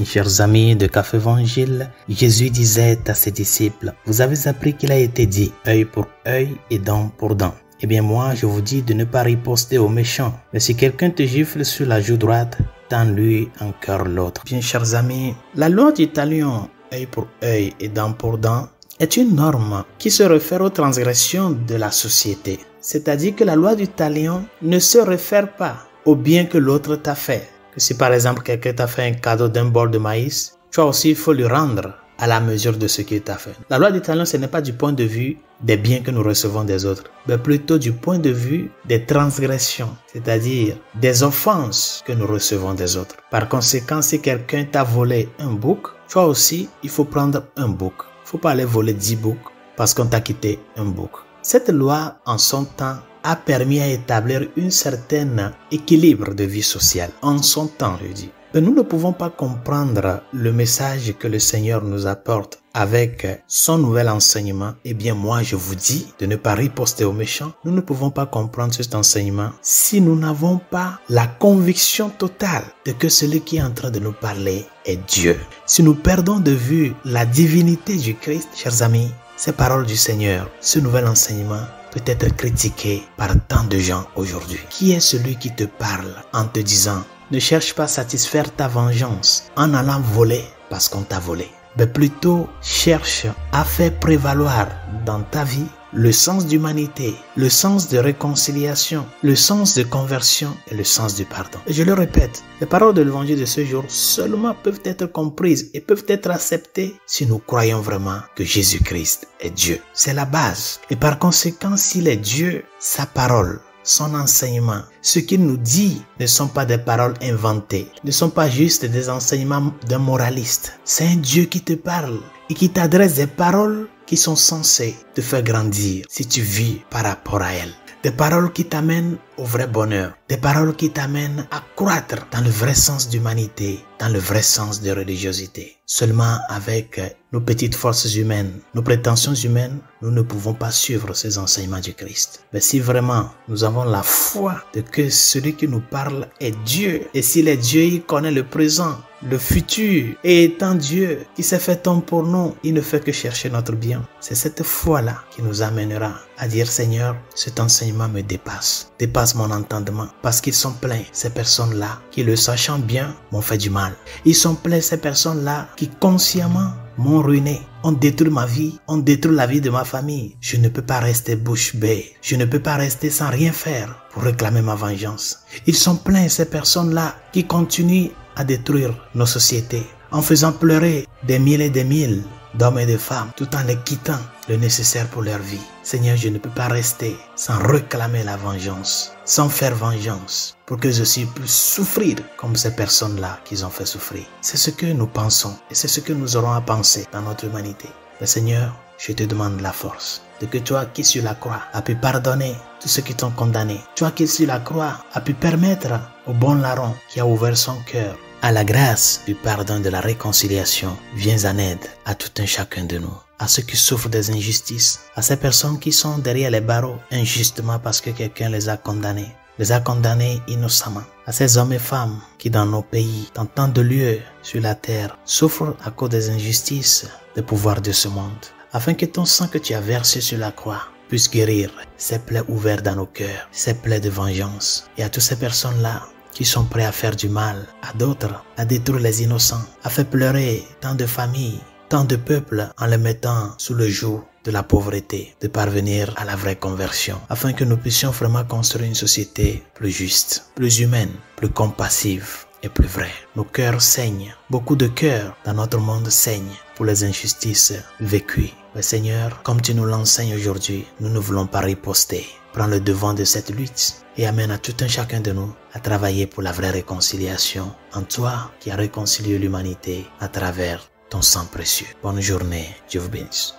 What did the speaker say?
Mes chers amis de Café Évangile, Jésus disait à ses disciples, « Vous avez appris qu'il a été dit, œil pour œil et dent pour dent. Eh bien moi, je vous dis de ne pas riposter aux méchants. Mais si quelqu'un te gifle sur la joue droite, tends-lui encore l'autre. » Bien chers amis, la loi du talion, œil pour œil et dent pour dent, est une norme qui se réfère aux transgressions de la société. C'est-à-dire que la loi du talion ne se réfère pas au bien que l'autre t'a fait. Que si par exemple quelqu'un t'a fait un cadeau d'un bol de maïs, toi aussi il faut lui rendre à la mesure de ce qu'il t'a fait. La loi du talion, ce n'est pas du point de vue des biens que nous recevons des autres, mais plutôt du point de vue des transgressions, c'est-à-dire des offenses que nous recevons des autres. Par conséquent, si quelqu'un t'a volé un bouc, toi aussi il faut prendre un bouc. Il ne faut pas aller voler 10 boucs parce qu'on t'a quitté un bouc. Cette loi, en son temps, a permis à établir un certain équilibre de vie sociale. En son temps, je dis. Mais nous ne pouvons pas comprendre le message que le Seigneur nous apporte avec son nouvel enseignement. Eh bien, moi, je vous dis de ne pas riposter aux méchants. Nous ne pouvons pas comprendre cet enseignement si nous n'avons pas la conviction totale de que celui qui est en train de nous parler est Dieu. Si nous perdons de vue la divinité du Christ, chers amis, ces paroles du Seigneur, ce nouvel enseignement peut être critiqué par tant de gens aujourd'hui. Qui est celui qui te parle en te disant « Ne cherche pas à satisfaire ta vengeance en allant voler parce qu'on t'a volé ». Mais plutôt cherche à faire prévaloir dans ta vie le sens d'humanité, le sens de réconciliation, le sens de conversion et le sens du pardon. Et je le répète, les paroles de l'évangile de ce jour seulement peuvent être comprises et peuvent être acceptées si nous croyons vraiment que Jésus-Christ est Dieu. C'est la base. Et par conséquent, s'il est Dieu, sa parole, son enseignement, ce qu'il nous dit ne sont pas des paroles inventées, ne sont pas juste des enseignements d'un moraliste. C'est un Dieu qui te parle et qui t'adresse des paroles qui sont censées te faire grandir si tu vis par rapport à elles. Des paroles qui t'amènent au vrai bonheur. Des paroles qui t'amènent à croître dans le vrai sens d'humanité, dans le vrai sens de religiosité. Seulement avec nos petites forces humaines, nos prétentions humaines, nous ne pouvons pas suivre ces enseignements du Christ. Mais si vraiment nous avons la foi de que celui qui nous parle est Dieu, et s'il est Dieu, il connaît le présent, le futur, et étant Dieu qui s'est fait homme pour nous, il ne fait que chercher notre bien. C'est cette foi-là qui nous amènera à dire Seigneur, cet enseignement me dépasse mon entendement, parce qu'ils sont pleins, ces personnes-là, qui le sachant bien, m'ont fait du mal. Ils sont pleins, ces personnes-là, qui consciemment m'ont ruiné, ont détruit ma vie, ont détruit la vie de ma famille. Je ne peux pas rester bouche bée, je ne peux pas rester sans rien faire pour réclamer ma vengeance. Ils sont pleins, ces personnes-là, qui continuent à détruire nos sociétés, en faisant pleurer des mille d'hommes et de femmes, tout en les quittant le nécessaire pour leur vie. Seigneur, je ne peux pas rester sans réclamer la vengeance, sans faire vengeance, pour que je puisse souffrir comme ces personnes-là qu'ils ont fait souffrir. C'est ce que nous pensons et c'est ce que nous aurons à penser dans notre humanité. Mais Seigneur, je te demande la force de que toi qui sur la croix as pu pardonner tous ceux qui t'ont condamné, toi qui sur la croix as pu permettre au bon larron qui a ouvert son cœur à la grâce du pardon et de la réconciliation, viens en aide à tout un chacun de nous, à ceux qui souffrent des injustices, à ces personnes qui sont derrière les barreaux injustement parce que quelqu'un les a condamnés innocemment, à ces hommes et femmes qui dans nos pays, dans tant de lieux sur la terre, souffrent à cause des injustices des pouvoirs de ce monde, afin que ton sang que tu as versé sur la croix puisse guérir ces plaies ouvertes dans nos cœurs, ces plaies de vengeance, et à toutes ces personnes-là qui sont prêts à faire du mal à d'autres, à détruire les innocents, à faire pleurer tant de familles, tant de peuples en les mettant sous le joug de la pauvreté, de parvenir à la vraie conversion, afin que nous puissions vraiment construire une société plus juste, plus humaine, plus compassive et plus vraie. Nos cœurs saignent, beaucoup de cœurs dans notre monde saignent pour les injustices vécues. Mais Seigneur, comme tu nous l'enseignes aujourd'hui, nous ne voulons pas riposter. Prends le devant de cette lutte et amène à tout un chacun de nous à travailler pour la vraie réconciliation en toi qui as réconcilié l'humanité à travers ton sang précieux. Bonne journée, Dieu vous bénisse.